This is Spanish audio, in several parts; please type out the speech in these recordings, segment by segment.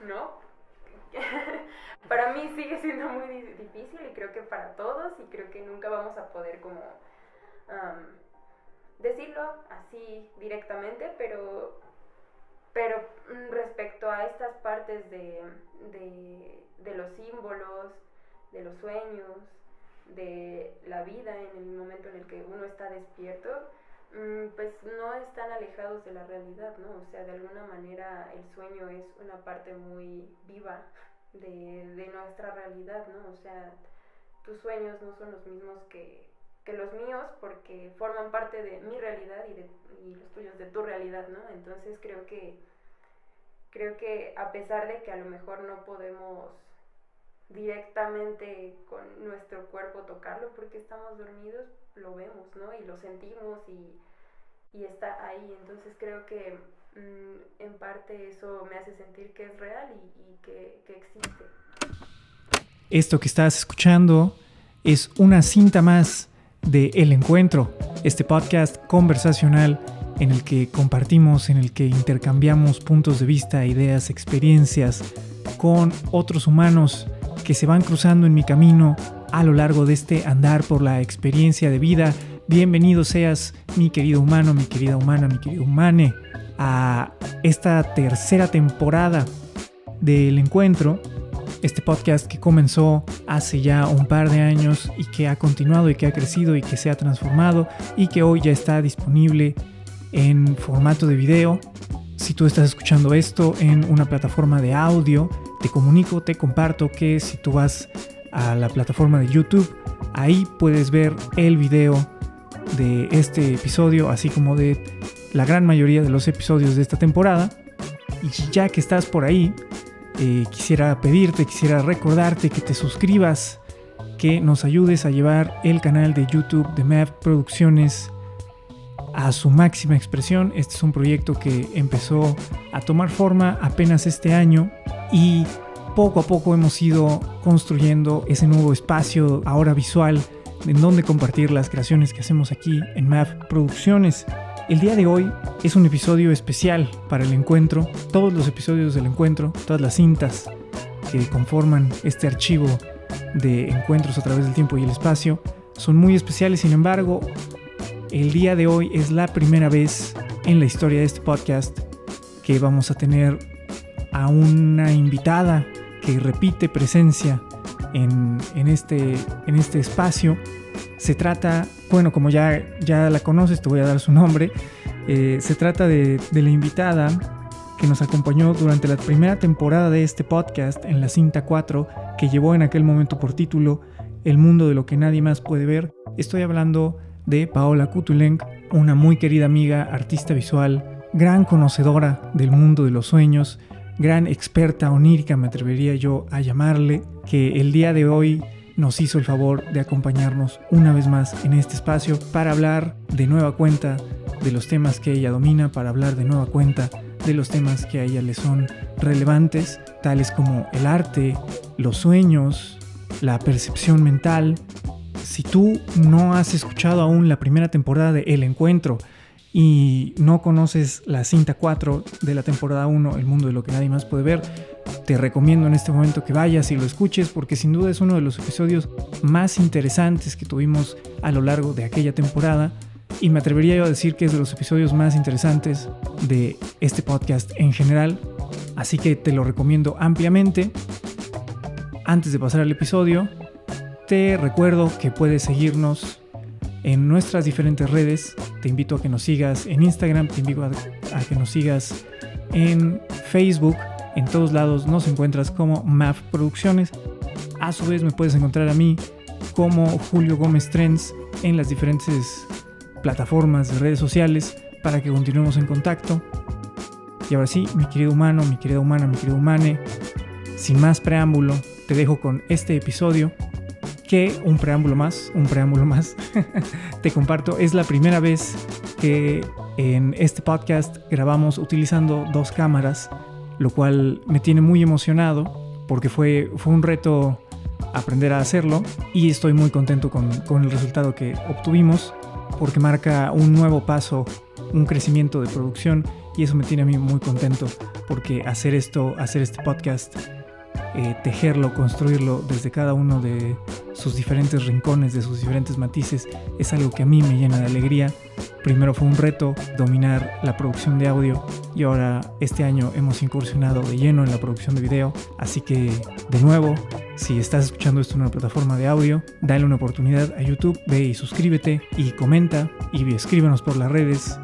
¿no? Para mí sigue siendo muy difícil y creo que para todos, y creo que nunca vamos a poder como decirlo así directamente, pero respecto a estas partes de los símbolos, de los sueños, de la vida en el momento en el que uno está despierto, pues no están alejados de la realidad, ¿no? O sea, de alguna manera el sueño es una parte muy viva de nuestra realidad, ¿no? O sea, tus sueños no son los mismos que los míos, porque forman parte de mi realidad y los tuyos de tu realidad, ¿no? Entonces creo que a pesar de que a lo mejor no podemos directamente con nuestro cuerpo tocarlo porque estamos dormidos, lo vemos, ¿no? Y lo sentimos y está ahí. Entonces creo que en parte eso me hace sentir que es real y que existe. Esto que estás escuchando es una cinta más de El Encuentro, este podcast conversacional en el que compartimos, en el que intercambiamos puntos de vista, ideas, experiencias con otros humanos que se van cruzando en mi camino a lo largo de este andar por la experiencia de vida. Bienvenido seas, mi querido humano, mi querida humana, mi querido humane, a esta tercera temporada del Encuentro, este podcast que comenzó hace ya un par de años y que ha continuado y que ha crecido y que se ha transformado y que hoy ya está disponible en formato de video. Si tú estás escuchando esto en una plataforma de audio, te comunico, te comparto que si tú vas a la plataforma de YouTube, ahí puedes ver el video de este episodio, así como de la gran mayoría de los episodios de esta temporada. Y ya que estás por ahí, quisiera recordarte que te suscribas, que nos ayudes a llevar el canal de YouTube de MAV Producciones a su máxima expresión. Este es un proyecto que empezó a tomar forma apenas este año y poco a poco hemos ido construyendo ese nuevo espacio ahora visual en donde compartir las creaciones que hacemos aquí en MAV Producciones. El día de hoy es un episodio especial para el encuentro. Todos los episodios del encuentro, todas las cintas que conforman este archivo de encuentros a través del tiempo y el espacio son muy especiales. Sin embargo, el día de hoy es la primera vez en la historia de este podcast que vamos a tener a una invitada que repite presencia en este espacio. Se trata, bueno, como ya la conoces, te voy a dar su nombre. Se trata de la invitada que nos acompañó durante la primera temporada de este podcast en la cinta 4, que llevó en aquel momento por título El mundo de lo que nadie más puede ver. Estoy hablando de Paola Kutulenc, una muy querida amiga, artista visual, gran conocedora del mundo de los sueños, gran experta onírica, me atrevería yo a llamarle, que el día de hoy nos hizo el favor de acompañarnos una vez más en este espacio para hablar de nueva cuenta de los temas que ella domina, para hablar de nueva cuenta de los temas que a ella le son relevantes, tales como el arte, los sueños, la percepción mental. Si tú no has escuchado aún la primera temporada de El Encuentro y no conoces la cinta 4 de la temporada 1, El mundo de lo que nadie más puede ver, te recomiendo en este momento que vayas y lo escuches, porque sin duda es uno de los episodios más interesantes que tuvimos a lo largo de aquella temporada, y me atrevería yo a decir que es de los episodios más interesantes de este podcast en general, así que te lo recomiendo ampliamente. Antes de pasar al episodio, te recuerdo que puedes seguirnos en nuestras diferentes redes. Te invito a que nos sigas en Instagram, te invito a que nos sigas en Facebook. En todos lados nos encuentras como MAV Producciones. A su vez me puedes encontrar a mí como Julio Gómez Trends en las diferentes plataformas de redes sociales para que continuemos en contacto. Y ahora sí, mi querido humano, mi querida humana, mi querido humane, sin más preámbulo, te dejo con este episodio que un preámbulo más, te comparto, es la primera vez que en este podcast grabamos utilizando 2 cámaras, lo cual me tiene muy emocionado porque fue un reto aprender a hacerlo, y estoy muy contento con el resultado que obtuvimos, porque marca un nuevo paso, un crecimiento de producción y eso me tiene a mí muy contento, porque hacer este podcast, tejerlo, construirlo desde cada uno de sus diferentes rincones, de sus diferentes matices, es algo que a mí me llena de alegría. Primero fue un reto dominar la producción de audio y ahora este año hemos incursionado de lleno en la producción de video. Así que, de nuevo, si estás escuchando esto en una plataforma de audio, dale una oportunidad a YouTube, ve y suscríbete y comenta y escríbenos por las redes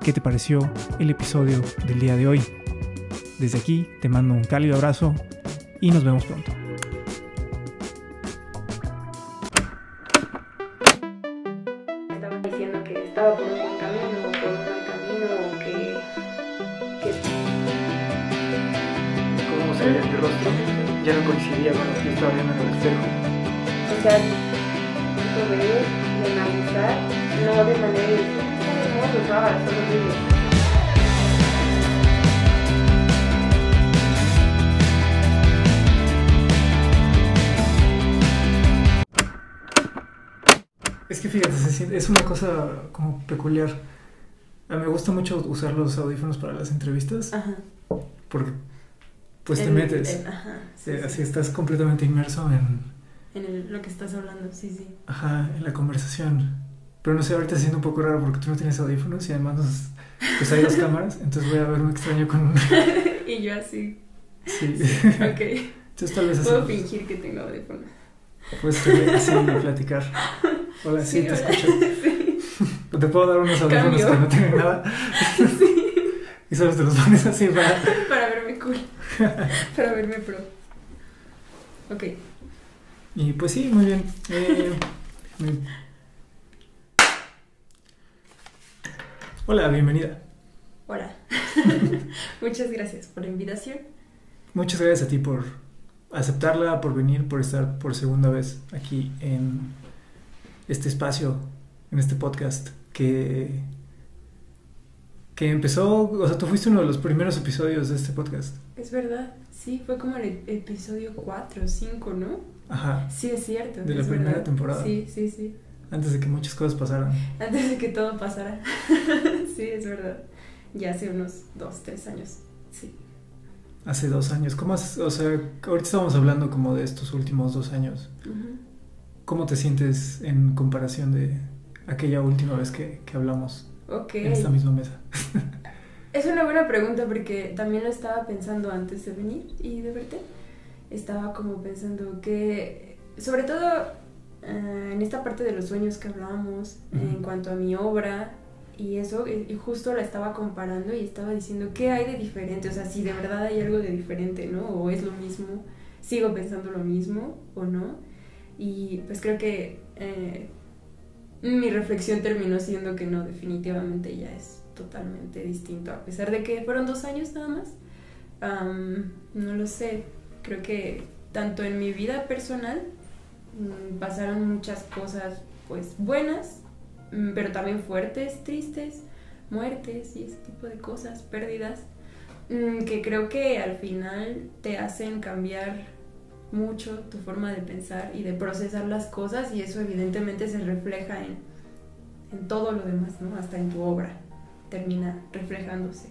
qué te pareció el episodio del día de hoy. Desde aquí te mando un cálido abrazo y nos vemos pronto. Estaba diciendo que estaba por un buen camino, por un mal camino, o que... ¿Cómo se veía mi rostro? Ya no coincidía con lo que yo estaba viendo en el espejo. O sea, de ver, de analizar, no de manera de decir, están hermosos, son horribles. Es que fíjate, es una cosa como peculiar. A mí me gusta mucho usar los audífonos para las entrevistas. Ajá. Porque pues te metes. Así estás completamente inmerso en lo que estás hablando, sí. Ajá, en la conversación. Pero no sé, ahorita se siente un poco raro porque tú no tienes audífonos y además pues hay dos cámaras, entonces voy a verme extraño con... Y yo así. Sí. Ok. Entonces tal vez así... Puedo fingir que tengo audífonos. Pues así de platicar. Hola, sí, te escucho. Sí. Te puedo dar unos audífonos que no tienen nada. Sí. Y solo te los pones así para verme cool. Para verme pro. Ok. Y pues sí, muy bien. Hola, bienvenida. Hola. Muchas gracias por la invitación. Muchas gracias a ti por aceptarla, por venir, por estar por segunda vez aquí en este espacio, en este podcast que empezó, o sea, tú fuiste uno de los primeros episodios de este podcast. Es verdad, sí, fue como el episodio 4 o 5, ¿no? Ajá. Sí, es cierto. De la primera temporada. Sí. Antes de que muchas cosas pasaran. Antes de que todo pasara. Sí, es verdad. Ya hace unos 2-3 años, sí. Hace 2 años. ¿Cómo o sea, ahorita estamos hablando como de estos últimos 2 años. Uh-huh. ¿Cómo te sientes en comparación de aquella última vez que hablamos en esta misma mesa? Es una buena pregunta porque también lo estaba pensando antes de venir y de verte. Estaba como pensando que, sobre todo en esta parte de los sueños que hablábamos, uh-huh, en cuanto a mi obra y eso, y justo la estaba comparando y estaba diciendo qué hay de diferente, o sea, si de verdad hay algo de diferente, ¿no? O es lo mismo, sigo pensando lo mismo o no. Y pues creo que mi reflexión terminó siendo que no, definitivamente ya es totalmente distinto, a pesar de que fueron 2 años nada más. No lo sé, creo que tanto en mi vida personal pasaron muchas cosas pues buenas, pero también fuertes, tristes, muertes y ese tipo de cosas, pérdidas, que creo que al final te hacen cambiar mucho tu forma de pensar y de procesar las cosas, y eso evidentemente se refleja en todo lo demás, ¿no? Hasta en tu obra termina reflejándose.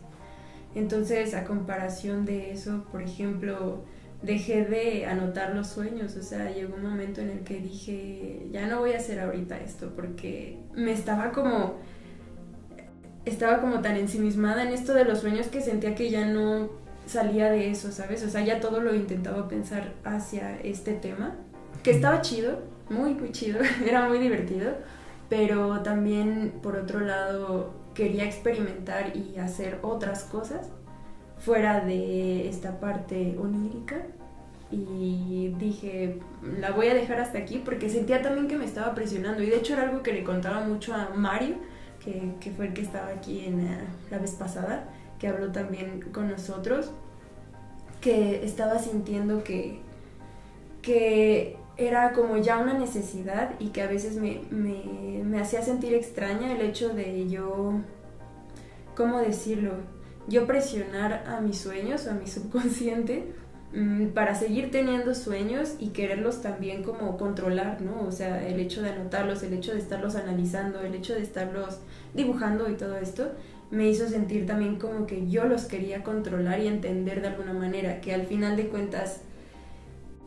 Entonces, a comparación de eso, por ejemplo, dejé de anotar los sueños, o sea, llegó un momento en el que dije, ya no voy a hacer ahorita esto, porque me estaba como tan ensimismada en esto de los sueños que sentía que ya no salía de eso, ¿sabes? O sea, ya todo lo intentaba pensar hacia este tema, que estaba chido, muy chido, era muy divertido, pero también, por otro lado, quería experimentar y hacer otras cosas fuera de esta parte onírica, y dije, la voy a dejar hasta aquí, porque sentía también que me estaba presionando, y de hecho era algo que le contaba mucho a Mario, que fue el que estaba aquí en la vez pasada, que habló también con nosotros, que estaba sintiendo que era como ya una necesidad, y que a veces me hacía sentir extraña el hecho de yo, ¿cómo decirlo?, yo presionar a mis sueños o a mi subconsciente para seguir teniendo sueños y quererlos también como controlar, ¿no? O sea, el hecho de anotarlos, el hecho de estarlos analizando, el hecho de estarlos dibujando y todo esto, me hizo sentir también como que yo los quería controlar y entender de alguna manera, que al final de cuentas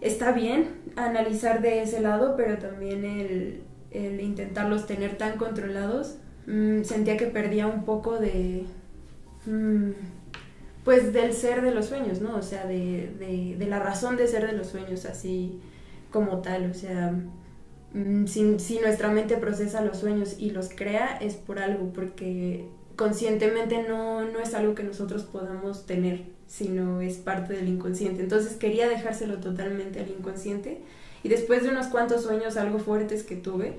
está bien analizar de ese lado, pero también el intentarlos tener tan controlados, sentía que perdía un poco de, pues del ser de los sueños, ¿no? O sea, de la razón de ser de los sueños, así como tal, o sea, si nuestra mente procesa los sueños y los crea, es por algo, porque conscientemente no es algo que nosotros podamos tener, sino es parte del inconsciente. Entonces quería dejárselo totalmente al inconsciente, y después de unos cuantos sueños algo fuertes que tuve,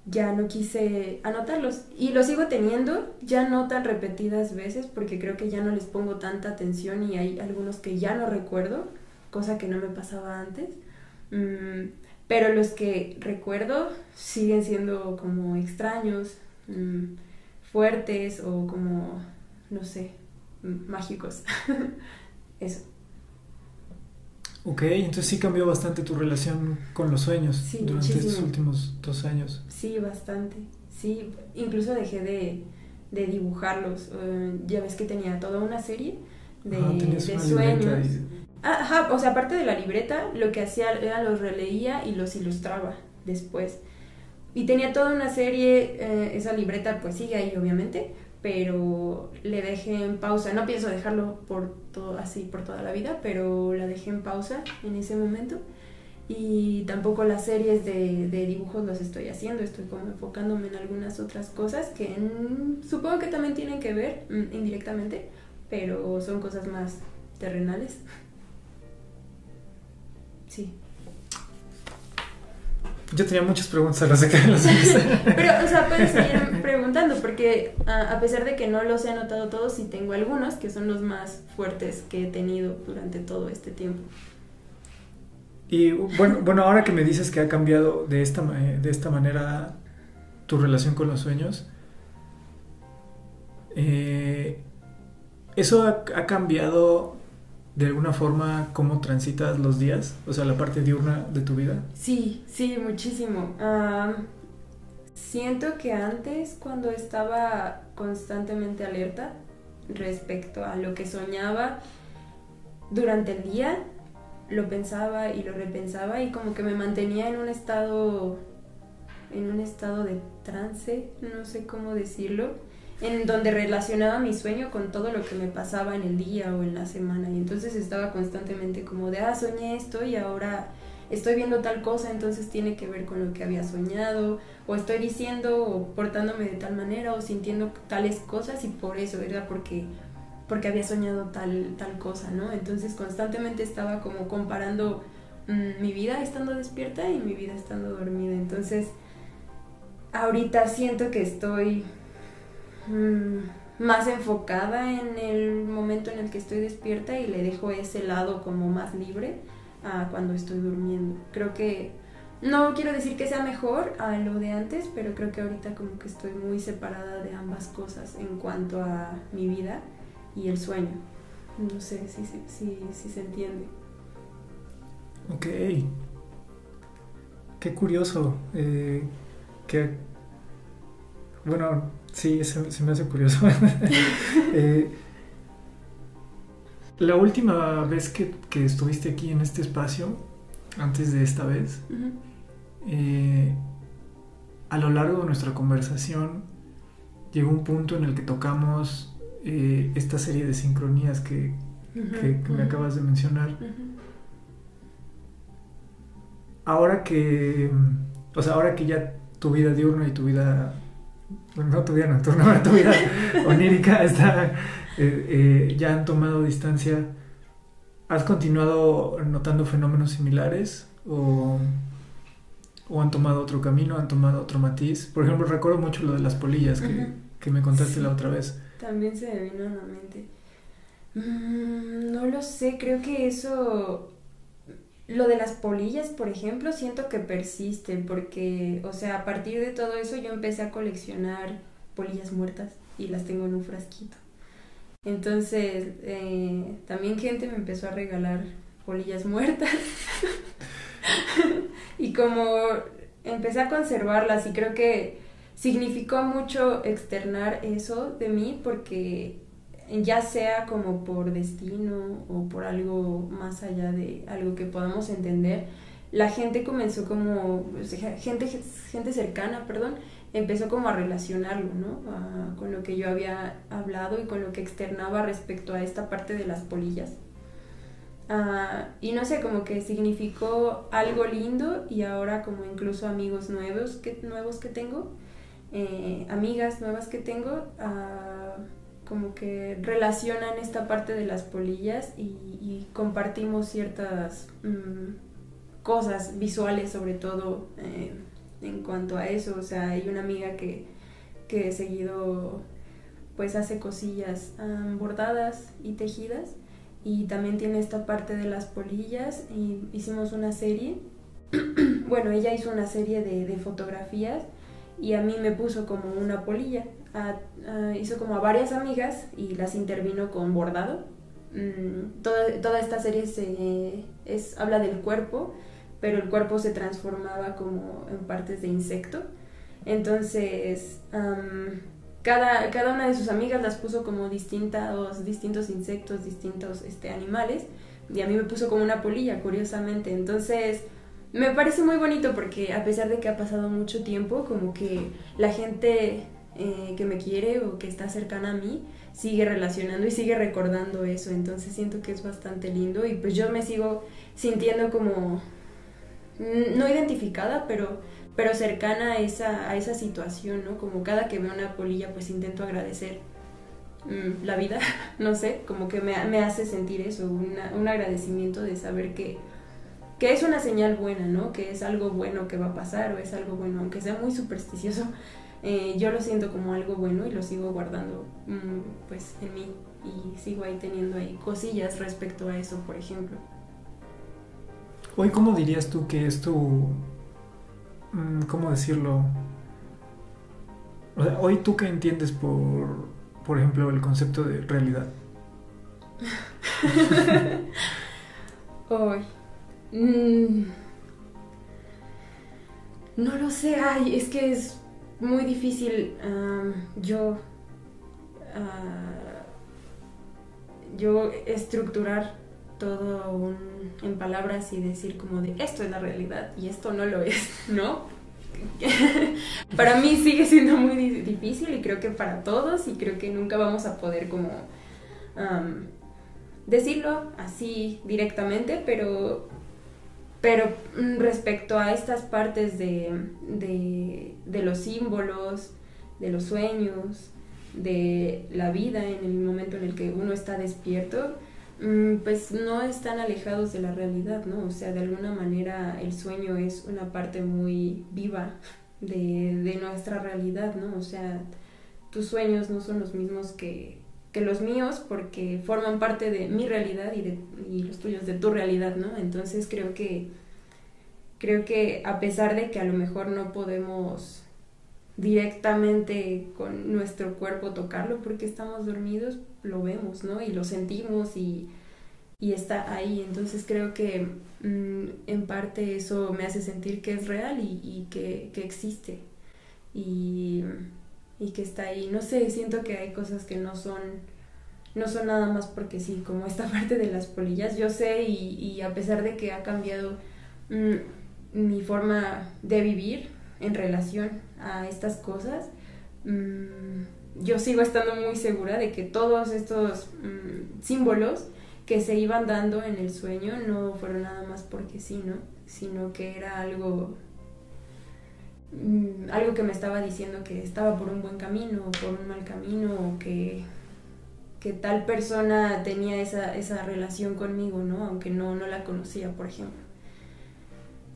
ya no quise anotarlos, y los sigo teniendo, ya no tan repetidas veces, porque creo que ya no les pongo tanta atención y hay algunos que ya no recuerdo, cosa que no me pasaba antes. Pero los que recuerdo siguen siendo como extraños, fuertes o como, no sé, mágicos. Eso. Ok, entonces sí cambió bastante tu relación con los sueños, Sí, durante muchísimo. estos últimos 2 años. Sí, bastante. Sí, incluso dejé de dibujarlos. Ya ves que tenía toda una serie de sueños. Ajá, o sea, aparte de la libreta, lo que hacía era los releía y los ilustraba después. Y tenía toda una serie, esa libreta pues sigue ahí obviamente, pero le dejé en pausa. No pienso dejarlo así por toda la vida, pero la dejé en pausa en ese momento. Y tampoco las series de dibujos las estoy haciendo, estoy como enfocándome en algunas otras cosas que supongo que también tienen que ver indirectamente, pero son cosas más terrenales. Sí. Yo tenía muchas preguntas acerca de los sueños. Pero, o sea, puedes seguir preguntando, porque a pesar de que no los he anotado todos, sí tengo algunos que son los más fuertes que he tenido durante todo este tiempo. Y bueno, ahora que me dices que ha cambiado de esta manera tu relación con los sueños, ¿eso ha cambiado de alguna forma cómo transitas los días? O sea, la parte diurna de tu vida. Sí, muchísimo. Siento que antes, cuando estaba constantemente alerta respecto a lo que soñaba durante el día, lo pensaba y lo repensaba, y como que me mantenía en un estado de trance, no sé cómo decirlo, en donde relacionaba mi sueño con todo lo que me pasaba en el día o en la semana, y entonces estaba constantemente como de, soñé esto y ahora estoy viendo tal cosa, entonces tiene que ver con lo que había soñado, o estoy diciendo o portándome de tal manera o sintiendo tales cosas, y por eso era porque había soñado tal cosa, ¿no? Entonces constantemente estaba como comparando mi vida estando despierta y mi vida estando dormida. Entonces ahorita siento que estoy más enfocada en el momento en el que estoy despierta, y le dejo ese lado como más libre a cuando estoy durmiendo. Creo que no quiero decir que sea mejor a lo de antes, pero creo que ahorita como que estoy muy separada de ambas cosas en cuanto a mi vida y el sueño. No sé si se entiende. Ok. Qué curioso. Bueno, sí, se me hace curioso. La última vez que estuviste aquí en este espacio, antes de esta vez, a lo largo de nuestra conversación llegó un punto en el que tocamos esta serie de sincronías que me acabas de mencionar. Ahora que ya tu vida diurna y tu vida, bueno, no tu vida nocturna, ahora tu vida onírica ya han tomado distancia, ¿has continuado notando fenómenos similares o han tomado otro camino, han tomado otro matiz? Por ejemplo, recuerdo mucho lo de las polillas que me contaste la otra vez. También se me vino a la mente. No lo sé, creo que eso, lo de las polillas, por ejemplo, siento que persiste, porque, o sea, a partir de todo eso yo empecé a coleccionar polillas muertas y las tengo en un frasquito. Entonces, también gente me empezó a regalar polillas muertas y como empecé a conservarlas, y creo que significó mucho externar eso de mí porque ya sea como por destino o por algo más allá de algo que podamos entender, la gente comenzó como, o sea, gente cercana, perdón, empezó como a relacionarlo, ¿no? Con lo que yo había hablado y con lo que externaba respecto a esta parte de las polillas. Y no sé, como que significó algo lindo y ahora como incluso amigos nuevos que tengo, amigas nuevas que tengo, como que relacionan esta parte de las polillas y compartimos ciertas cosas visuales sobre todo en cuanto a eso. O sea, hay una amiga que seguido pues hace cosillas bordadas y tejidas y también tiene esta parte de las polillas y hicimos una serie. Bueno, ella hizo una serie de fotografías y a mí me puso como una polilla. Hizo como a varias amigas y las intervino con bordado. Toda esta serie habla del cuerpo, pero el cuerpo se transformaba como en partes de insecto. Entonces, cada una de sus amigas las puso como distintos insectos, distintos animales, y a mí me puso como una polilla, curiosamente. Entonces, me parece muy bonito porque a pesar de que ha pasado mucho tiempo, como que la gente que me quiere o que está cercana a mí sigue relacionando y sigue recordando eso. Entonces siento que es bastante lindo y pues yo me sigo sintiendo como no identificada, pero cercana a esa situación, ¿no? Como cada que veo una polilla pues intento agradecer la vida, no sé, como que me hace sentir eso, un agradecimiento de saber que es una señal buena, ¿no? Que es algo bueno que va a pasar o es algo bueno, aunque sea muy supersticioso, yo lo siento como algo bueno y lo sigo guardando pues en mí y sigo ahí teniendo ahí cosillas respecto a eso, por ejemplo. Hoy, ¿cómo dirías tú que es tu... ¿cómo decirlo? O sea, hoy, ¿tú qué entiendes por ejemplo, el concepto de realidad? Hoy... no lo sé, ay, es que es muy difícil yo estructurar todo en palabras y decir como de esto es la realidad y esto no lo es, ¿no? Para mí sigue siendo muy difícil y creo que para todos, y creo que nunca vamos a poder como decirlo así directamente, pero respecto a estas partes de los símbolos, de los sueños, de la vida en el momento en el que uno está despierto, pues no están alejados de la realidad, ¿no? O sea, de alguna manera el sueño es una parte muy viva de nuestra realidad, ¿no? O sea, tus sueños no son los mismos que los míos porque forman parte de mi realidad y los tuyos de tu realidad, ¿no? Entonces creo que a pesar de que a lo mejor no podemos directamente con nuestro cuerpo tocarlo porque estamos dormidos, lo vemos, ¿no? Y lo sentimos y está ahí. Entonces creo que en parte eso me hace sentir que es real y que existe y que está ahí. No sé, siento que hay cosas que no son nada más porque sí, como esta parte de las polillas. Yo sé y a pesar de que ha cambiado mi forma de vivir en relación a estas cosas, yo sigo estando muy segura de que todos estos símbolos que se iban dando en el sueño no fueron nada más porque sí, ¿no? Sino que era algo que me estaba diciendo que estaba por un buen camino o por un mal camino, o que tal persona tenía esa relación conmigo, ¿no? Aunque no la conocía, por ejemplo.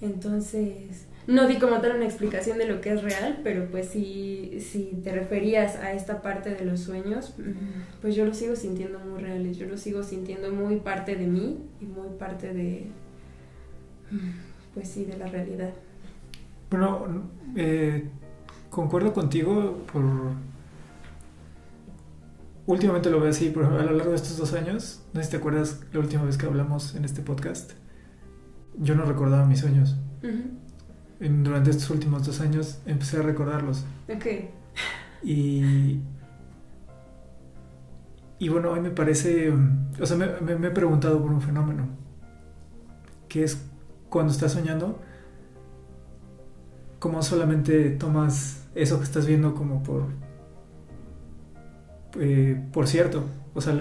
Entonces, no di como tal una explicación de lo que es real, pero pues si te referías a esta parte de los sueños, pues yo los sigo sintiendo muy reales, yo los sigo sintiendo muy parte de mí y muy parte de, pues sí, de la realidad. Bueno, concuerdo contigo últimamente lo veo así, por ejemplo, a lo largo de estos 2 años, no sé si te acuerdas la última vez que hablamos en este podcast, yo no recordaba mis sueños. durante estos últimos 2 años empecé a recordarlos. Ok. Y bueno, hoy me parece, o sea, me he preguntado por un fenómeno, que es cuando estás soñando, cómo solamente tomas eso que estás viendo como por cierto. O sea,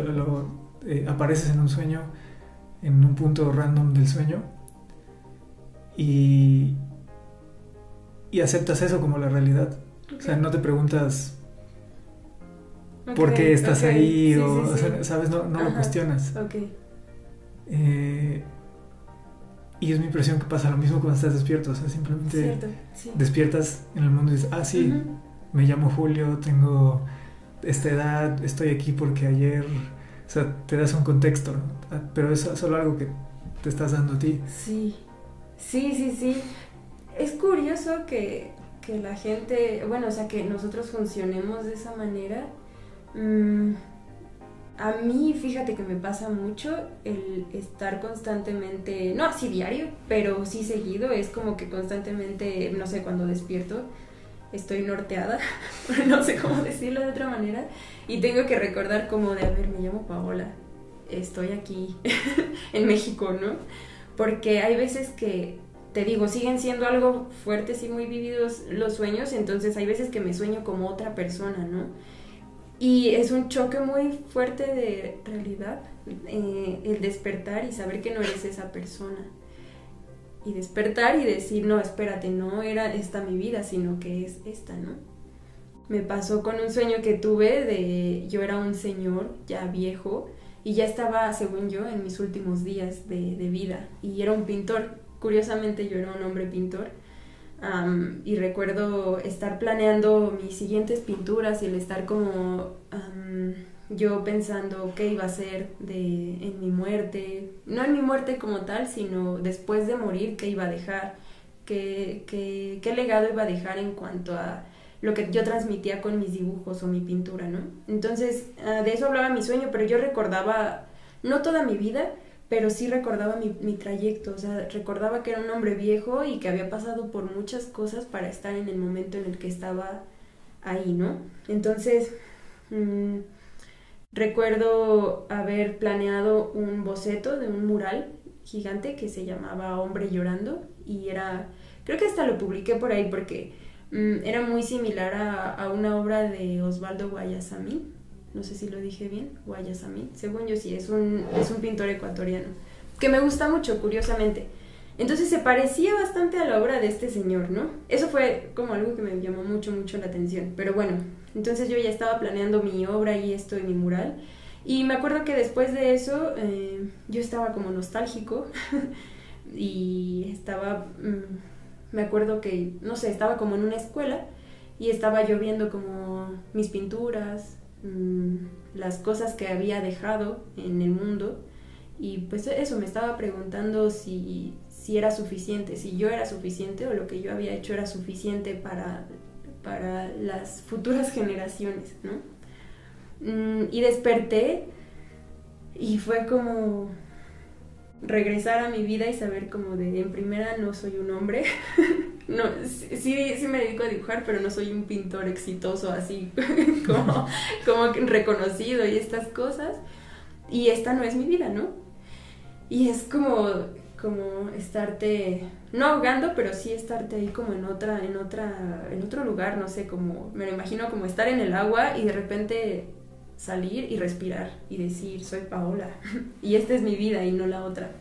apareces en un sueño, en un punto random del sueño, y aceptas eso como la realidad. Okay. O sea, no te preguntas por qué estás ahí, sí, o sea, ¿sabes? No lo cuestionas. Okay. Y es mi impresión que pasa lo mismo cuando estás despierto. O sea, simplemente despiertas en el mundo y dices, sí, me llamo Julio, tengo esta edad, estoy aquí porque ayer... O sea, te das un contexto, ¿no? Pero es solo algo que te estás dando a ti. Sí. Es curioso que la gente, bueno, o sea, que nosotros funcionemos de esa manera. A mí, fíjate que me pasa mucho el estar constantemente, no así diario, pero sí seguido, es como que constantemente, no sé, cuando despierto estoy norteada, no sé cómo decirlo de otra manera, y tengo que recordar como de, a ver, me llamo Paola, estoy aquí en México, ¿no? Porque hay veces que, te digo, siguen siendo algo fuertes y muy vividos los sueños, entonces hay veces que me sueño como otra persona, ¿no? Y es un choque muy fuerte de realidad, el despertar y saber que no eres esa persona. Y despertar y decir, no, espérate, no era esta mi vida, sino que es esta, ¿no? Me pasó con un sueño que tuve yo era un señor ya viejo y ya estaba, según yo, en mis últimos días de vida. Y era un pintor, curiosamente yo era un hombre pintor. Y recuerdo estar planeando mis siguientes pinturas y el estar como yo pensando qué iba a ser en mi muerte, no en mi muerte como tal, sino después de morir, qué iba a dejar, qué legado iba a dejar en cuanto a lo que yo transmitía con mis dibujos o mi pintura, ¿no? Entonces, de eso hablaba mi sueño, pero yo recordaba, no toda mi vida, pero sí recordaba mi trayecto, o sea, recordaba que era un hombre viejo y que había pasado por muchas cosas para estar en el momento en el que estaba ahí, ¿no? Entonces, recuerdo haber planeado un boceto de un mural gigante que se llamaba Hombre Llorando y creo que hasta lo publiqué por ahí porque era muy similar a una obra de Osvaldo Guayasamín. No sé si lo dije bien, Guayasamín, según yo sí, es un pintor ecuatoriano, que me gusta mucho, curiosamente. Entonces se parecía bastante a la obra de este señor, ¿no? Eso fue como algo que me llamó mucho la atención. Pero bueno, entonces yo ya estaba planeando mi obra y esto en mi mural. Y me acuerdo que después de eso yo estaba como nostálgico y estaba, me acuerdo que, no sé, estaba como en una escuela y estaba yo viendo como mis pinturas, las cosas que había dejado en el mundo y pues eso, me estaba preguntando si era suficiente, si yo era suficiente o lo que yo había hecho era suficiente para las futuras generaciones, ¿no? Y desperté y fue como regresar a mi vida y saber como en primera no soy un hombre. No, sí me dedico a dibujar, pero no soy un pintor exitoso así como reconocido y estas cosas. Y esta no es mi vida, ¿no? Y es como estarte, no ahogando, pero sí estarte ahí como en otro lugar, no sé, como, me lo imagino como estar en el agua y de repente salir y respirar y decir, soy Paola, y esta es mi vida y no la otra.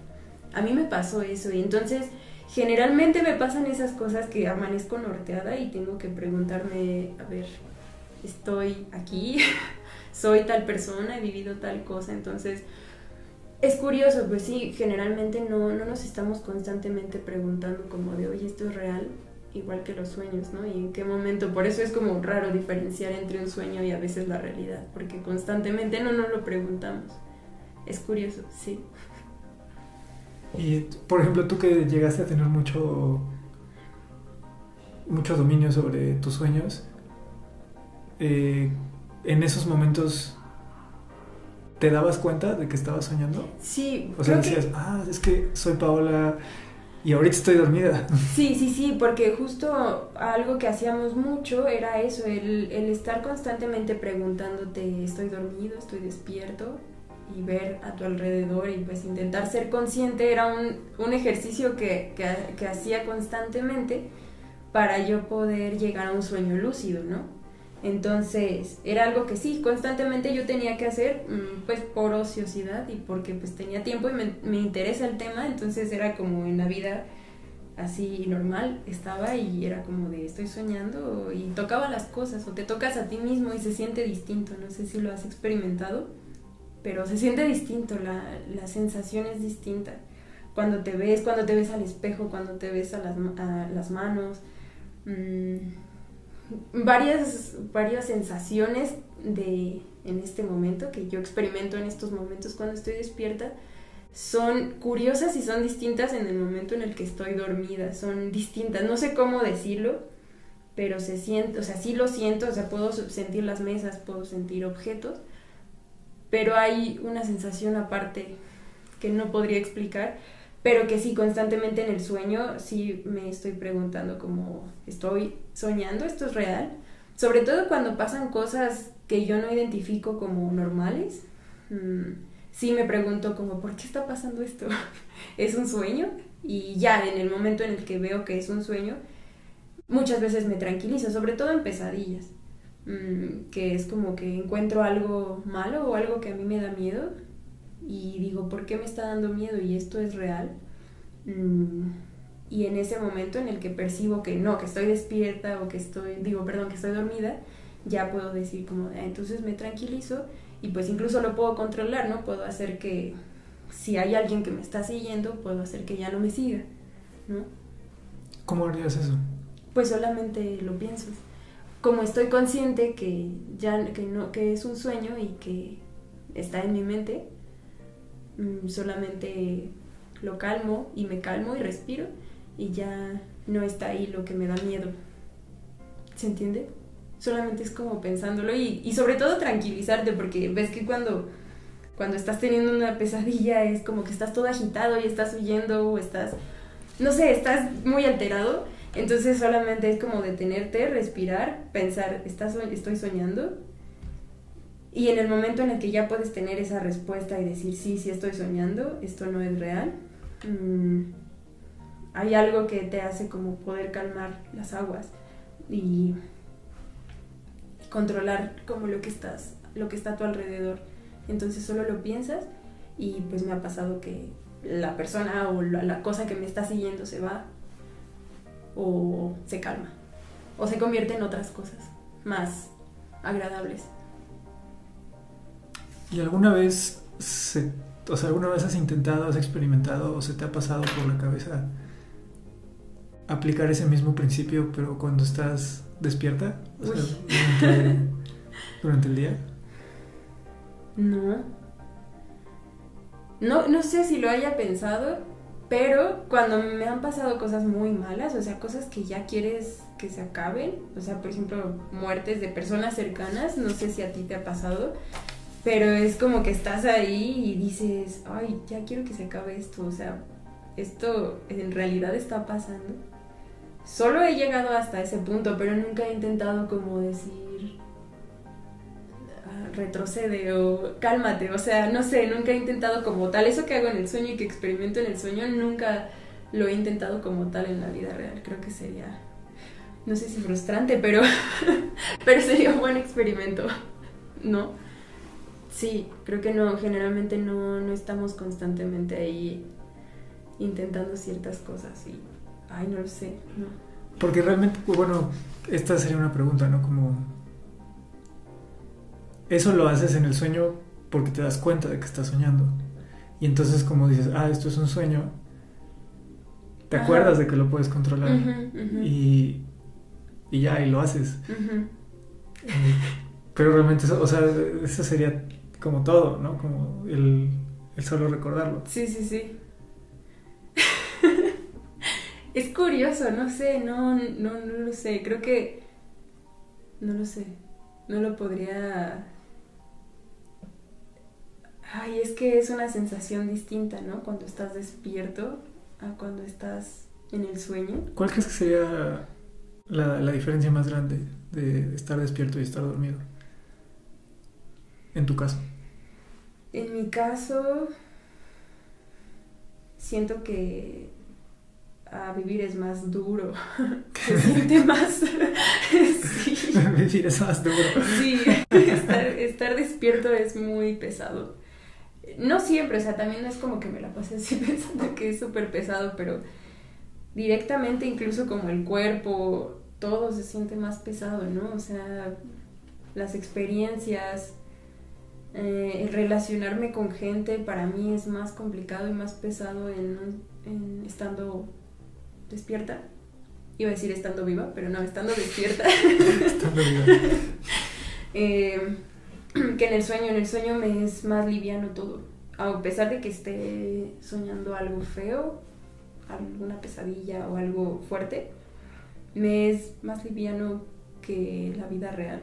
A mí me pasó eso y entonces... Generalmente me pasan esas cosas que amanezco norteada y tengo que preguntarme, a ver, estoy aquí, soy tal persona, he vivido tal cosa, entonces es curioso, pues sí, generalmente no nos estamos constantemente preguntando como de, oye, esto es real, igual que los sueños, ¿no? Y en qué momento, por eso es como raro diferenciar entre un sueño y a veces la realidad, porque constantemente no nos lo preguntamos, es curioso, sí. Y, por ejemplo, tú que llegaste a tener mucho dominio sobre tus sueños, en esos momentos, ¿te dabas cuenta de que estabas soñando? Sí. O sea, decías, es que soy Paola, y ahorita estoy dormida. Sí, porque justo algo que hacíamos mucho era eso, el estar constantemente preguntándote, ¿estoy dormido? ¿Estoy despierto? Y ver a tu alrededor y pues intentar ser consciente era un ejercicio que hacía constantemente para yo poder llegar a un sueño lúcido, ¿no? Entonces era algo que sí, constantemente yo tenía que hacer, pues por ociosidad y porque pues tenía tiempo y me interesa el tema, entonces era como en la vida así normal estaba y era como de estoy soñando y tocaba las cosas o te tocas a ti mismo y se siente distinto, no sé si lo has experimentado, pero se siente distinto, la sensación es distinta. Cuando te ves al espejo, cuando te ves a las manos, varias sensaciones en este momento que yo experimento en estos momentos cuando estoy despierta son curiosas y son distintas en el momento en el que estoy dormida, son distintas, no sé cómo decirlo, pero se siente, o sea, sí lo siento, o sea, puedo sentir las mesas, puedo sentir objetos, pero hay una sensación aparte que no podría explicar, pero que sí, constantemente en el sueño sí me estoy preguntando como, ¿estoy soñando? ¿Esto es real? Sobre todo cuando pasan cosas que yo no identifico como normales, sí me pregunto como, ¿por qué está pasando esto? ¿Es un sueño? Y ya en el momento en el que veo que es un sueño, muchas veces me tranquilizo, sobre todo en pesadillas. Que es como que encuentro algo malo o algo que a mí me da miedo y digo, ¿por qué me está dando miedo? Y esto es real. Y en ese momento en el que percibo que no, que estoy despierta o que estoy dormida, ya puedo decir como, entonces me tranquilizo y pues incluso lo puedo controlar, ¿no? Puedo hacer que si hay alguien que me está siguiendo, puedo hacer que ya no me siga, ¿no? ¿Cómo harías eso? Pues solamente lo pienso. Como estoy consciente que es un sueño y que está en mi mente, solamente lo calmo y me calmo y respiro y ya no está ahí lo que me da miedo. ¿Se entiende? Solamente es como pensándolo y sobre todo tranquilizarte, porque ves que cuando estás teniendo una pesadilla es como que estás todo agitado y estás huyendo o estás muy alterado. Entonces solamente es como detenerte, respirar, pensar, estoy soñando. Y en el momento en el que ya puedes tener esa respuesta y decir, sí estoy soñando, esto no es real, hay algo que te hace como poder calmar las aguas y controlar como lo que está a tu alrededor. Entonces solo lo piensas y pues me ha pasado que la persona o la cosa que me está siguiendo se va o se calma o se convierte en otras cosas más agradables. ¿Y alguna vez has intentado, has experimentado o se te ha pasado por la cabeza aplicar ese mismo principio pero cuando estás despierta? O sea, durante el día. No sé si lo haya pensado, pero cuando me han pasado cosas muy malas, o sea, cosas que ya quieres que se acaben, o sea, por ejemplo, muertes de personas cercanas, no sé si a ti te ha pasado, pero es como que estás ahí y dices, ay, ya quiero que se acabe esto, o sea, esto en realidad está pasando. Solo he llegado hasta ese punto, pero nunca he intentado como decir, retrocede o cálmate, o sea, no sé, nunca he intentado como tal, eso que hago en el sueño y que experimento en el sueño, nunca lo he intentado como tal en la vida real. Creo que sería, no sé si frustrante, pero sería un buen experimento, ¿no? Sí, creo que no, generalmente no estamos constantemente ahí intentando ciertas cosas y, ay, no lo sé, no. Porque realmente, bueno, esta sería una pregunta, ¿no? Como, eso lo haces en el sueño porque te das cuenta de que estás soñando. Y entonces como dices, esto es un sueño, te acuerdas de que lo puedes controlar. Y ya, y lo haces. Pero realmente, eso sería como todo, ¿no? Como el solo recordarlo. Sí. Es curioso, no sé, no lo sé, creo que, no lo sé, no lo podría... Ay, es que es una sensación distinta, ¿no? Cuando estás despierto a cuando estás en el sueño. ¿Cuál crees que sería la diferencia más grande de estar despierto y estar dormido? En tu caso. En mi caso, siento que vivir es más duro. Se siente más... sí. Vivir es más duro. Sí, estar despierto es muy pesado. No siempre, o sea, también no es como que me la pase así pensando que es súper pesado, pero directamente incluso como el cuerpo, todo se siente más pesado, ¿no? O sea, las experiencias, el relacionarme con gente para mí es más complicado y más pesado en estando despierta. Iba a decir estando viva, pero no, estando despierta. Estando viva. Que en el sueño me es más liviano todo. A pesar de que esté soñando algo feo, alguna pesadilla o algo fuerte, me es más liviano que la vida real.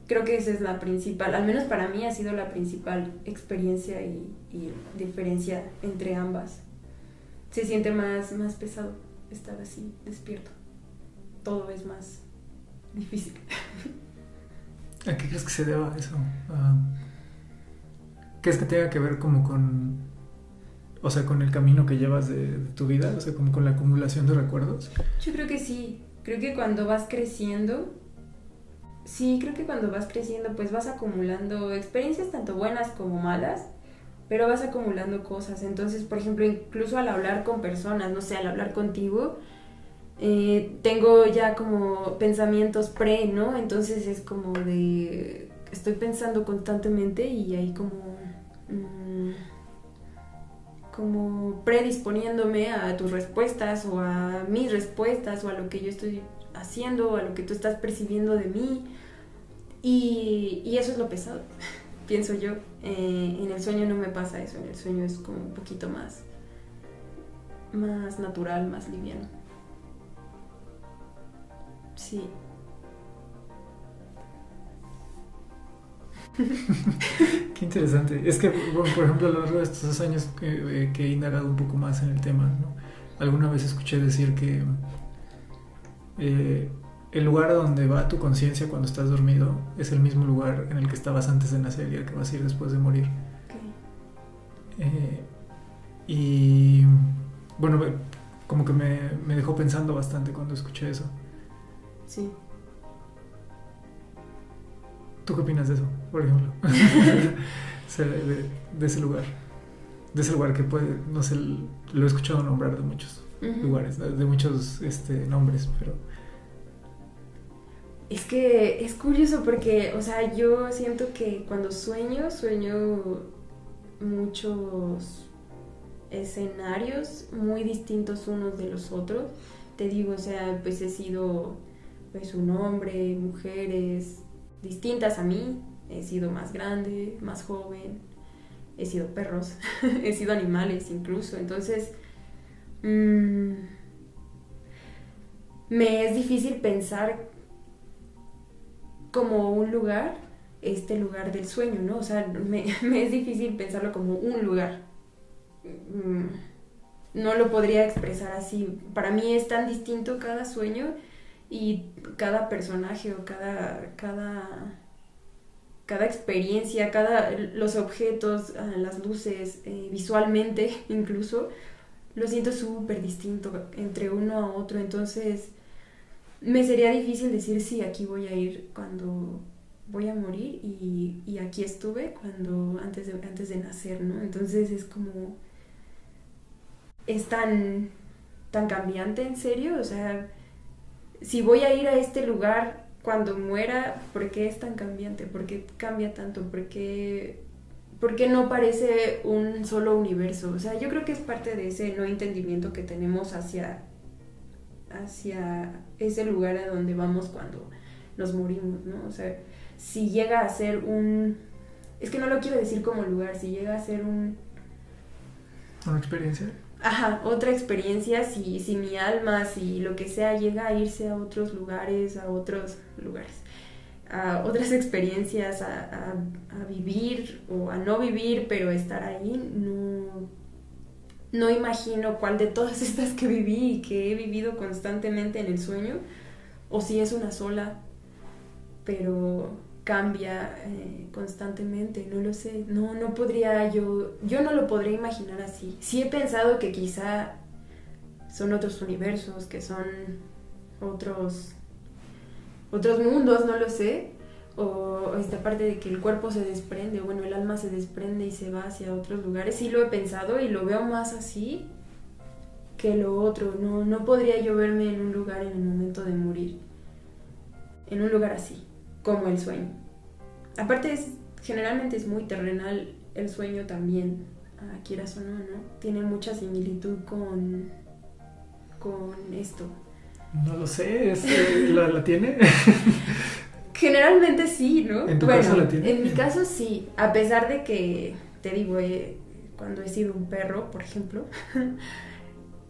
Creo que esa es la principal, al menos para mí ha sido la principal experiencia y diferencia entre ambas. Se siente más pesado estar así, despierto. Todo es más difícil. ¿A qué crees que se deba eso? ¿Crees que tenga que ver como con, o sea, con el camino que llevas de tu vida? O sea, como con la acumulación de recuerdos. Yo creo que sí. Creo que cuando vas creciendo, pues vas acumulando experiencias tanto buenas como malas, pero vas acumulando cosas. Entonces, por ejemplo, incluso al hablar con personas, no sé, al hablar contigo, tengo ya como pensamientos ¿no? Entonces es como de... Estoy pensando constantemente y ahí como predisponiéndome a tus respuestas o a mis respuestas o a lo que yo estoy haciendo o a lo que tú estás percibiendo de mí. Y eso es lo pesado, pienso yo. En el sueño no me pasa eso, en el sueño es como un poquito más natural, más liviano. Sí. Qué interesante. Es que, bueno, por ejemplo, a lo largo de estos 2 años que he indagado un poco más en el tema, ¿no? Alguna vez escuché decir que el lugar a donde va tu conciencia cuando estás dormido es el mismo lugar en el que estabas antes de nacer y al que vas a ir después de morir. Okay. Y bueno, como que me dejó pensando bastante cuando escuché eso. Sí. ¿Tú qué opinas de eso, por ejemplo? O sea, de ese lugar. De ese lugar que puede, no sé, lo he escuchado nombrar de muchos lugares, de muchos nombres, pero... Es que es curioso porque, o sea, yo siento que cuando sueño muchos escenarios muy distintos unos de los otros. Te digo, o sea, pues he sido pues un hombre, mujeres distintas a mí, he sido más grande, más joven, he sido perros, he sido animales incluso, entonces me es difícil pensar como un lugar, este lugar del sueño, ¿no? O sea, me es difícil pensarlo como un lugar. No lo podría expresar así. Para mí es tan distinto cada sueño y cada personaje o cada experiencia, los objetos, las luces, visualmente incluso, lo siento súper distinto entre uno a otro. Entonces me sería difícil decir sí, aquí voy a ir cuando voy a morir y aquí estuve cuando antes de nacer, ¿no? Entonces es como... es tan cambiante, en serio. O sea, si voy a ir a este lugar cuando muera, ¿por qué es tan cambiante? ¿Por qué cambia tanto? ¿Por qué no parece un solo universo? O sea, yo creo que es parte de ese no entendimiento que tenemos hacia ese lugar a donde vamos cuando nos morimos, ¿no? O sea, si llega a ser es que no lo quiero decir como lugar, si llega a ser ¿una experiencia? Ajá, otra experiencia, si mi alma, si lo que sea llega a irse a otros lugares, a otras experiencias, a vivir o a no vivir, pero estar ahí, no imagino cuál de todas estas que viví y que he vivido constantemente en el sueño, o si es una sola, pero cambia constantemente, no lo sé, no podría yo no lo podría imaginar así. Sí he pensado que quizá son otros universos, que son otros mundos, no lo sé, o esta parte de que el cuerpo se desprende, bueno, el alma se desprende y se va hacia otros lugares. Sí lo he pensado y lo veo más así que lo otro. No podría yo verme en un lugar en el momento de morir, en un lugar así, como el sueño. Aparte generalmente es muy terrenal el sueño también, quieras o no, ¿no? Tiene mucha similitud con esto. No lo sé, ¿la tiene? Generalmente sí, ¿no? ¿En tu caso la tiene? En mi caso sí, a pesar de que, te digo, cuando he sido un perro, por ejemplo,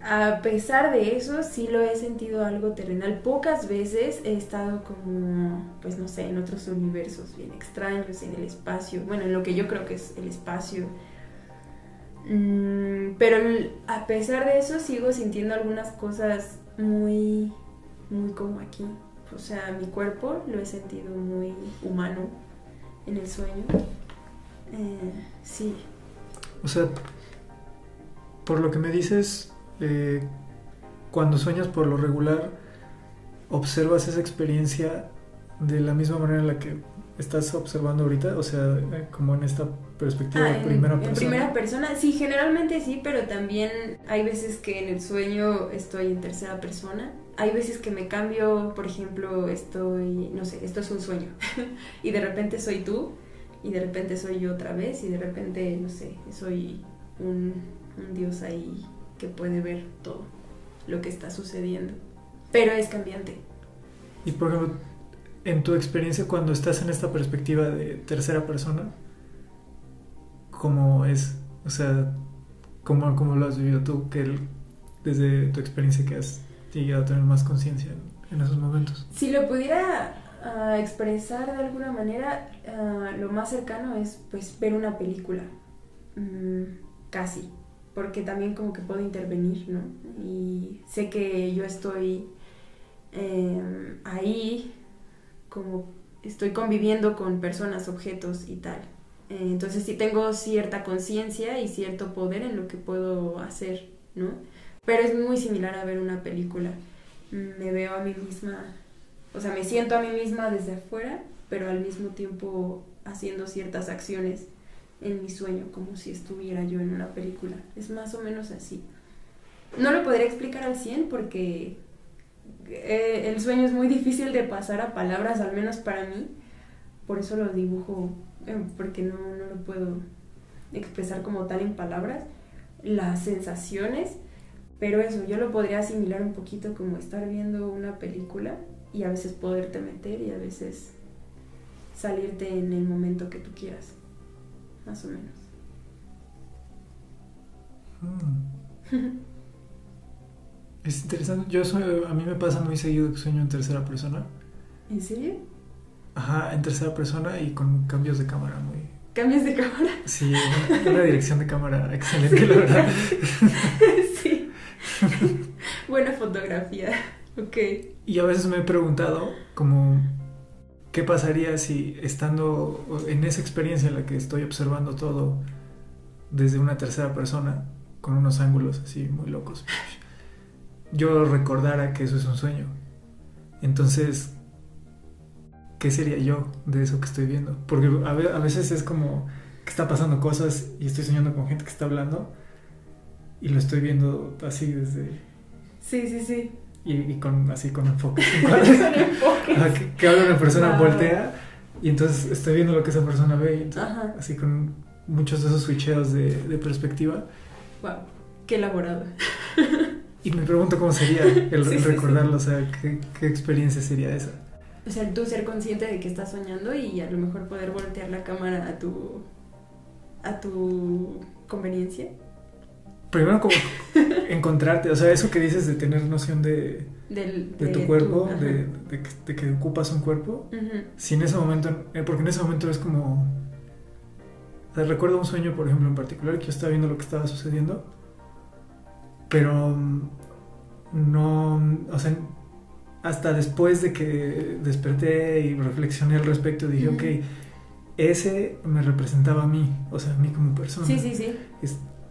a pesar de eso sí lo he sentido algo terrenal. Pocas veces he estado como, pues no sé, en otros universos bien extraños, en el espacio, bueno, en lo que yo creo que es el espacio. Pero a pesar de eso sigo sintiendo algunas cosas muy, muy como aquí. O sea, mi cuerpo lo he sentido muy humano en el sueño. Sí. O sea, por lo que me dices, cuando sueñas por lo regular, observas esa experiencia de la misma manera en la que estás observando ahorita, o sea, como en esta perspectiva de primera persona. En primera persona, sí, generalmente sí, pero también hay veces que en el sueño estoy en tercera persona. Hay veces que me cambio, por ejemplo, no sé, esto es un sueño y de repente soy tú y de repente soy yo otra vez y de repente, no sé, soy un dios ahí que puede ver todo lo que está sucediendo, pero es cambiante. Y por ejemplo, en tu experiencia cuando estás en esta perspectiva de tercera persona, ¿cómo es? O sea, ¿cómo lo has vivido tú? Desde tu experiencia que has llegado a tener más conciencia en esos momentos. Si lo pudiera expresar de alguna manera, lo más cercano es pues ver una película, casi, porque también como que puedo intervenir, ¿no? Y sé que yo estoy ahí, como estoy conviviendo con personas, objetos y tal. Entonces sí tengo cierta conciencia y cierto poder en lo que puedo hacer, ¿no? Pero es muy similar a ver una película. Me veo a mí misma, o sea, me siento a mí misma desde afuera, pero al mismo tiempo haciendo ciertas acciones en mi sueño, como si estuviera yo en una película. Es más o menos así. No lo podría explicar al 100 porque el sueño es muy difícil de pasar a palabras, al menos para mí. Por eso lo dibujo, porque no lo puedo expresar como tal en palabras, las sensaciones. Pero eso, yo lo podría asimilar un poquito como estar viendo una película y a veces poderte meter y a veces salirte en el momento que tú quieras, más o menos. Es interesante. A mí me pasa muy seguido que sueño en tercera persona. ¿En serio? Ajá, en tercera persona y con cambios de cámara muy... ¿Cambios de cámara? Sí, una dirección de cámara excelente, la verdad. Sí. Buena fotografía. Ok. Y a veces me he preguntado como qué pasaría si estando en esa experiencia en la que estoy observando todo desde una tercera persona, con unos ángulos así muy locos, yo recordara que eso es un sueño. Entonces, ¿qué sería yo de eso que estoy viendo? Porque a veces es como que está pasando cosas y estoy soñando con gente que está hablando y lo estoy viendo así desde... Sí. Y con enfoque. Con enfoque. Que habla una persona, voltea y entonces estoy viendo lo que esa persona ve y entonces, así con muchos de esos switcheos de perspectiva. Wow, qué elaborado. Y me pregunto cómo sería el recordarlo, o sea, ¿qué experiencia sería esa? O sea, tú ser consciente de que estás soñando y a lo mejor poder voltear la cámara a tu conveniencia. Primero como encontrarte, o sea, eso que dices de tener noción de tu cuerpo, de que ocupas un cuerpo, si en ese momento, porque en ese momento es como, o sea, recuerdo un sueño, por ejemplo, en particular, que yo estaba viendo lo que estaba sucediendo pero no, o sea, hasta después de que desperté y reflexioné al respecto, dije, ok, ese me representaba a mí, o sea, a mí como persona. Sí.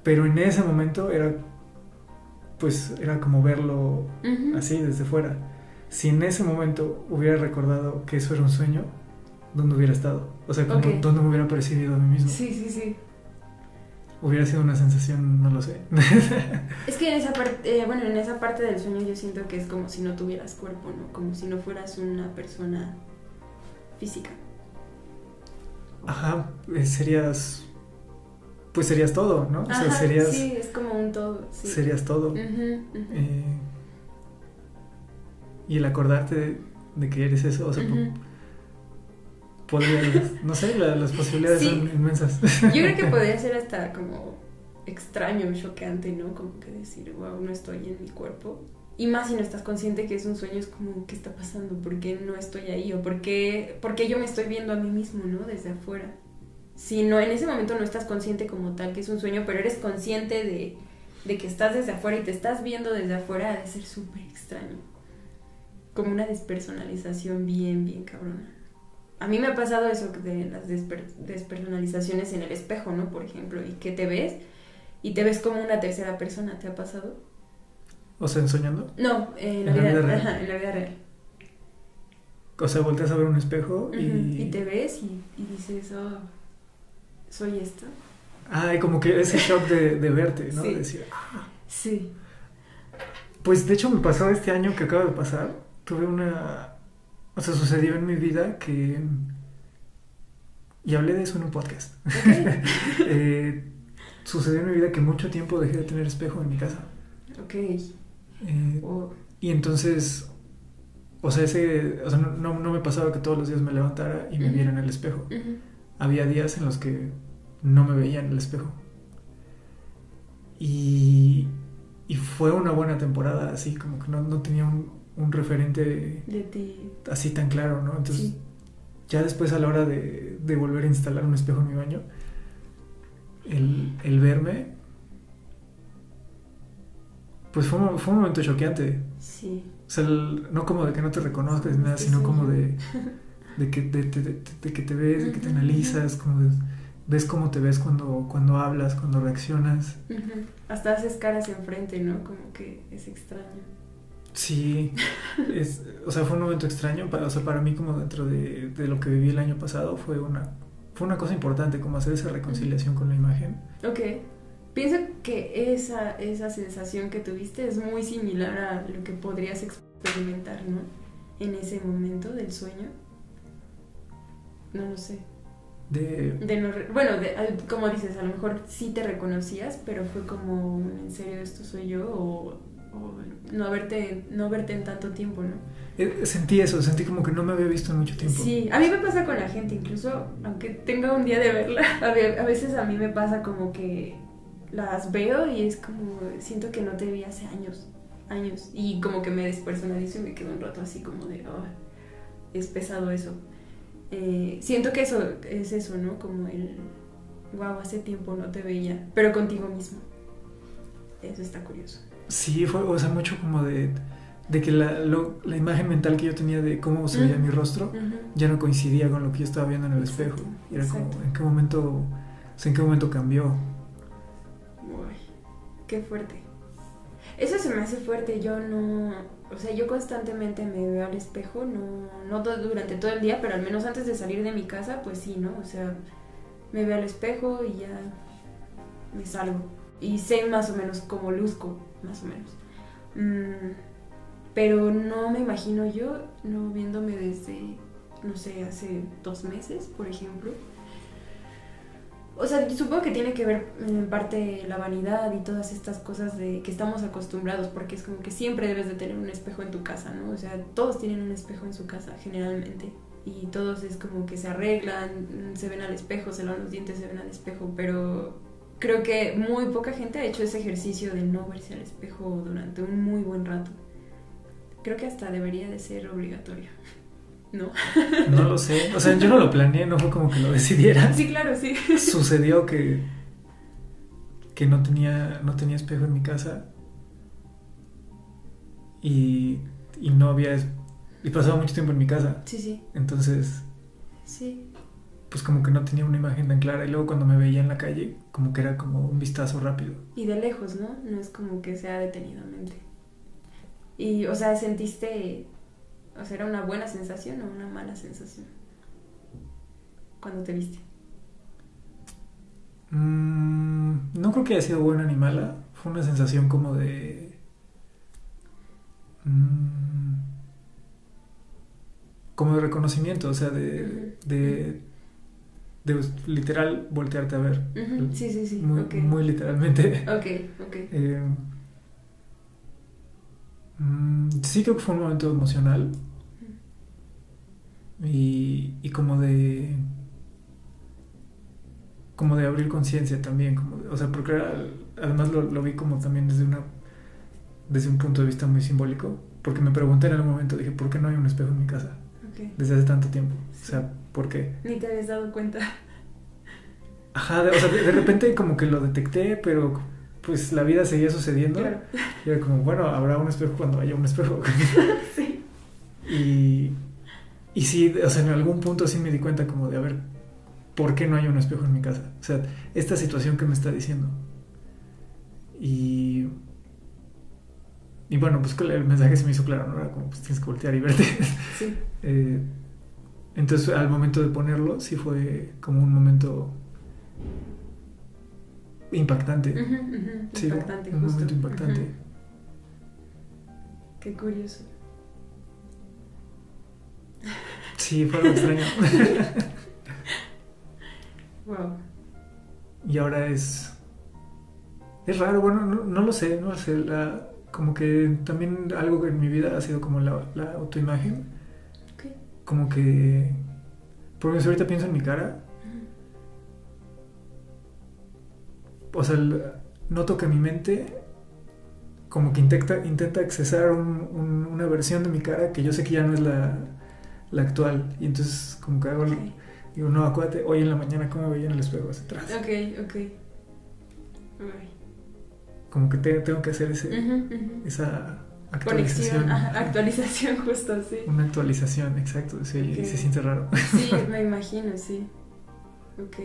Pero en ese momento era como verlo así desde fuera. Si en ese momento hubiera recordado que eso era un sueño, ¿dónde hubiera estado? O sea, como ¿dónde me hubiera percibido a mí mismo? Sí. Hubiera sido una sensación, no lo sé. Es que en esa parte del sueño yo siento que es como si no tuvieras cuerpo, ¿no? Como si no fueras una persona física. Ajá, serías todo, ¿no? Ajá, o sea, serías... Sí, es como un todo. Sí. Serías todo. Y el acordarte de que eres eso, o sea, podrías, no sé, las posibilidades son inmensas. Yo creo que podría ser hasta como extraño, choqueante, ¿no? Como que decir, wow, no estoy en mi cuerpo. Y más si no estás consciente que es un sueño, es como, ¿qué está pasando? ¿Por qué no estoy ahí? ¿O por qué yo me estoy viendo a mí mismo, ¿no? Desde afuera. Si no, en ese momento no estás consciente como tal que es un sueño, pero eres consciente de que estás desde afuera y te estás viendo desde afuera, ha de ser súper extraño. Como una despersonalización bien cabrona. A mí me ha pasado eso de las despersonalizaciones en el espejo, ¿no? Por ejemplo, y que te ves y te ves como una tercera persona, ¿te ha pasado? O sea, ¿en soñando? No, en la vida real. Ajá, en la vida real. O sea, volteas a ver un espejo y te ves y dices, oh, soy esto. Ah, y como que ese shock de verte, ¿no? Sí. De decir, Sí. Pues de hecho me pasó este año que acaba de pasar. Tuve o sea, sucedió en mi vida que... Y hablé de eso en un podcast. Okay. Sucedió en mi vida que mucho tiempo dejé de tener espejo en mi casa. Ok. Y entonces... O sea, no me pasaba que todos los días me levantara y me viera en el espejo. Había días en los que no me veía en el espejo. Y fue una buena temporada, así como que no tenía un referente de ti así tan claro, ¿no? Entonces, sí. Ya después a la hora de volver a instalar un espejo en mi baño, el verme, pues fue un momento choqueante. Sí. O sea, no como de que no te reconozcas ni nada, sino como de que te ves, de que te analizas, como ves cómo te ves cuando hablas, cuando reaccionas. Hasta haces caras enfrente, ¿no? Como que es extraño. Sí, o sea, fue un momento extraño, o sea, para mí como dentro de lo que viví el año pasado fue una cosa importante, como hacer esa reconciliación con la imagen. Ok. Pienso que esa sensación que tuviste es muy similar a lo que podrías experimentar, ¿no? En ese momento del sueño. No lo sé. Como dices, a lo mejor sí te reconocías, pero fue como, ¿en serio esto soy yo? O no verte en tanto tiempo, ¿no? Sentí como que no me había visto en mucho tiempo. Sí, a mí me pasa con la gente, incluso aunque tenga un día de verla, a veces a mí me pasa como que las veo y es como, siento que no te vi hace años, y como que me despersonalizo y me quedo un rato así como de, es pesado eso. Siento que eso es eso, ¿no? Como wow, hace tiempo no te veía, pero contigo mismo. Eso está curioso. Sí, fue, o sea, mucho como de que la imagen mental que yo tenía de cómo se veía mi rostro ya no coincidía con lo que yo estaba viendo en el espejo. Y era como, ¿en qué momento cambió? Uy, qué fuerte. Eso se me hace fuerte. Yo constantemente me veo al espejo, no durante todo el día, pero al menos antes de salir de mi casa, pues sí, ¿no? O sea, me veo al espejo y ya me salgo. Y sé más o menos cómo luzco, más o menos. Pero no me imagino yo no viéndome desde, no sé, hace 2 meses, por ejemplo. O sea, supongo que tiene que ver en parte la vanidad y todas estas cosas de que estamos acostumbrados, porque es como que siempre debes de tener un espejo en tu casa, ¿no? O sea, todos tienen un espejo en su casa, generalmente. Y todos es como que se arreglan, se ven al espejo, se lavan los dientes, se ven al espejo, pero creo que muy poca gente ha hecho ese ejercicio de no verse al espejo durante un muy buen rato. Creo que hasta debería de ser obligatorio, ¿no? No lo sé, o sea, yo no lo planeé, no fue como que lo decidiera. Sí, claro, sí. Sucedió que no tenía espejo en mi casa y no había... Y pasaba mucho tiempo en mi casa. Sí. Entonces... Sí. Pues como que no tenía una imagen tan clara. Y luego cuando me veía en la calle, como que era como un vistazo rápido. Y de lejos, ¿no? No es como que sea detenidamente. Y, o sea, sentiste... O sea, ¿era una buena sensación o una mala sensación? Cuando te viste. No creo que haya sido buena ni mala. Fue una sensación como de... como de reconocimiento, o sea, de literal voltearte a ver. Sí. Muy, okay. Muy literalmente. Ok. Sí, creo que fue un momento emocional. Y como de abrir conciencia también, o sea, porque además lo vi como también desde un punto de vista muy simbólico, porque me pregunté en algún momento, dije, ¿por qué no hay un espejo en mi casa? Desde hace tanto tiempo. O sea, ¿por qué? Ni te habías dado cuenta. Ajá, o sea, de repente como que lo detecté, pero pues la vida seguía sucediendo. Claro. Y era como, bueno, habrá un espejo cuando haya un espejo. Sí. Y sí, o sea, en algún punto sí me di cuenta como de, a ver, ¿por qué no hay un espejo en mi casa? O sea, esta situación que me está diciendo. Y bueno, pues el mensaje se me hizo claro, ¿no? Era como, pues tienes que voltear y verte. Sí. Entonces, al momento de ponerlo, sí fue como un momento impactante. Sí, impactante, un justo. momento impactante. Qué curioso. Sí, fue algo extraño. Wow. Y ahora es raro, bueno, no lo sé, como que también algo que en mi vida ha sido como la autoimagen. Okay. Como que, porque si ahorita pienso en mi cara, o sea, noto que mi mente como que intenta accesar una versión de mi cara que yo sé que ya no es la actual. Y entonces como que hago, digo, no, acuérdate, hoy en la mañana cómo me veía en el espejo hacia atrás. Ok. Como que tengo que hacer esa actualización. Actualización justo, sí. Una actualización, exacto, sí, y se siente raro. Sí, me imagino, sí. Ok.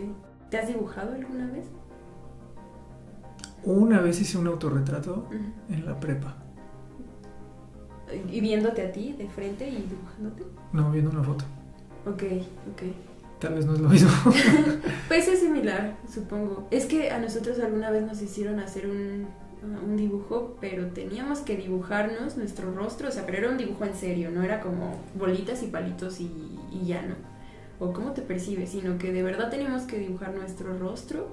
¿Te has dibujado alguna vez? Una vez hice un autorretrato en la prepa. ¿Y viéndote a ti de frente y dibujándote? No, viendo una foto. Ok. Tal vez no es lo mismo. Pues es similar, supongo. Es que a nosotros alguna vez nos hicieron hacer un dibujo, pero teníamos que dibujarnos nuestro rostro, o sea, pero era un dibujo en serio, no era como bolitas y palitos y ya no, o cómo te percibes, sino que de verdad teníamos que dibujar nuestro rostro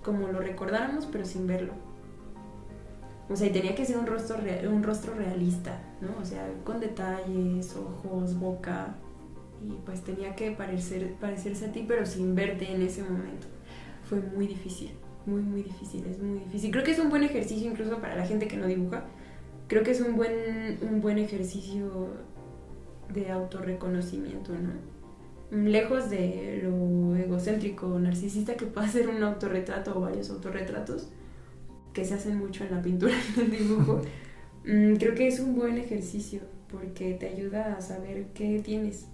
como lo recordáramos, pero sin verlo. O sea, y tenía que ser un rostro realista, ¿no? O sea, con detalles, ojos, boca, y pues tenía que parecerse a ti, pero sin verte en ese momento. Fue muy difícil, muy difícil, es muy difícil. Creo que es un buen ejercicio incluso para la gente que no dibuja. Creo que es un buen ejercicio de autorreconocimiento, ¿no? Lejos de lo egocéntrico o narcisista que puede ser un autorretrato o varios autorretratos, que se hacen mucho en la pintura y en el dibujo, creo que es un buen ejercicio porque te ayuda a saber qué tienes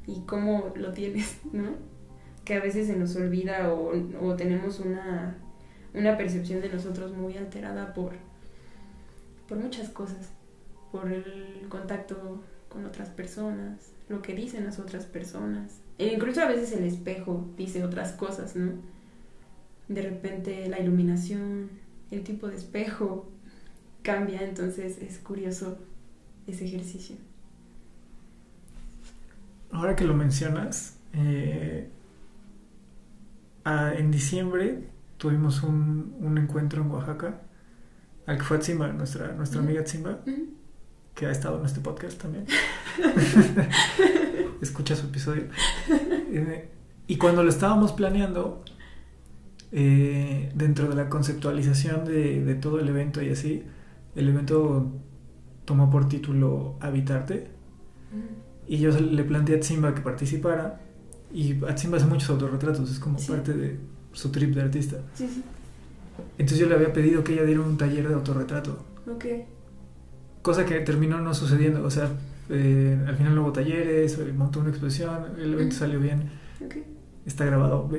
y cómo lo tienes, ¿no? Que a veces se nos olvida o tenemos una percepción de nosotros muy alterada por muchas cosas, por el contacto con otras personas, lo que dicen las otras personas, e incluso a veces el espejo dice otras cosas, ¿no? De repente la iluminación, el tipo de espejo cambia, entonces es curioso ese ejercicio. Ahora que lo mencionas, en diciembre tuvimos un encuentro en Oaxaca al que fue Atzimba, nuestra amiga Atzimba, que ha estado en este podcast también. Escucha su episodio. Y cuando lo estábamos planeando, dentro de la conceptualización de todo el evento y así, el evento tomó por título Habitarte. Y yo le planteé a Atzimba que participara. Y Atzimba hace muchos autorretratos, es como parte de su trip de artista. Sí. Entonces yo le había pedido que ella diera un taller de autorretrato. Ok. cosa que terminó no sucediendo. O sea, al final no hubo talleres, montó una exposición, el evento salió bien. Okay. Está grabado,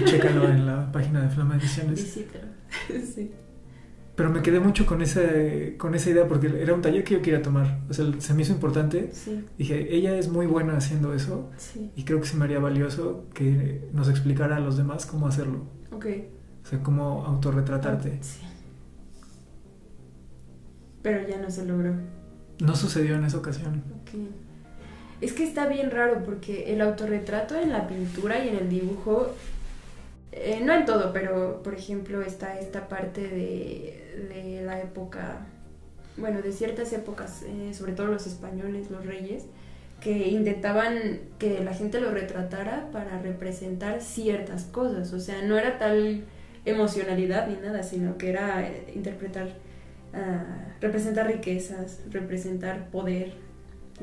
chécalo en la página de Flama Ediciones. Visítalo. Sí. Pero me quedé mucho con esa idea porque era un taller que yo quería tomar. O sea, se me hizo importante. Sí. Dije, ella es muy buena haciendo eso. Sí. Y creo que se me haría valioso que nos explicara a los demás cómo hacerlo. Ok. O sea, cómo autorretratarte. Sí. Pero ya no se logró. No sucedió en esa ocasión. Okay. Es que está bien raro porque el autorretrato en la pintura y en el dibujo, no en todo, pero por ejemplo está esta parte de la época, bueno, de ciertas épocas, sobre todo los españoles, los reyes, que intentaban que la gente lo retratara para representar ciertas cosas. O sea, no era tal emocionalidad ni nada, sino que era representar riquezas, representar poder,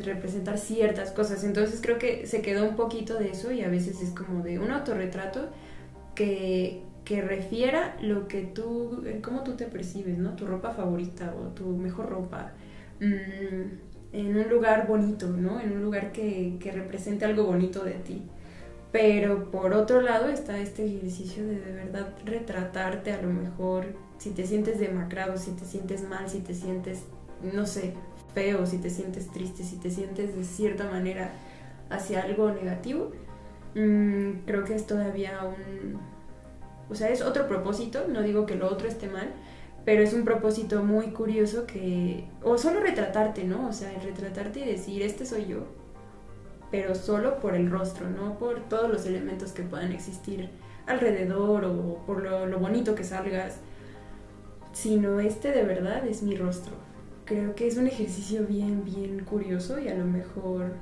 representar ciertas cosas. Entonces creo que se quedó un poquito de eso y a veces es como de un autorretrato que refiera lo que cómo tú te percibes, ¿no? Tu ropa favorita o tu mejor ropa, en un lugar bonito, ¿no? En un lugar que represente algo bonito de ti. Pero por otro lado está este ejercicio de verdad retratarte, a lo mejor si te sientes demacrado, si te sientes mal, si te sientes, no sé, feo, si te sientes triste, si te sientes de cierta manera hacia algo negativo, creo que es todavía o sea, es otro propósito. No digo que lo otro esté mal, pero es un propósito muy curioso o solo retratarte, ¿no? O sea, retratarte y decir, este soy yo, pero solo por el rostro, no por todos los elementos que puedan existir alrededor o por lo bonito que salgas, sino de verdad es mi rostro. Creo que es un ejercicio bien, bien curioso y a lo mejor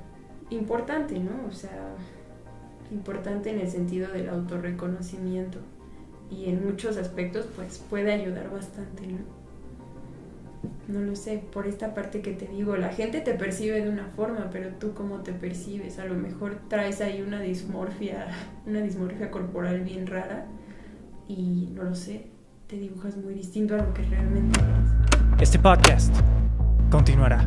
importante, ¿no? O sea, importante en el sentido del autorreconocimiento y en muchos aspectos pues puede ayudar bastante, ¿no? No lo sé, por esta parte que te digo, la gente te percibe de una forma, pero tú cómo te percibes, a lo mejor traes ahí una dismorfia corporal bien rara y no lo sé, te dibujas muy distinto a lo que realmente eres. Este podcast continuará.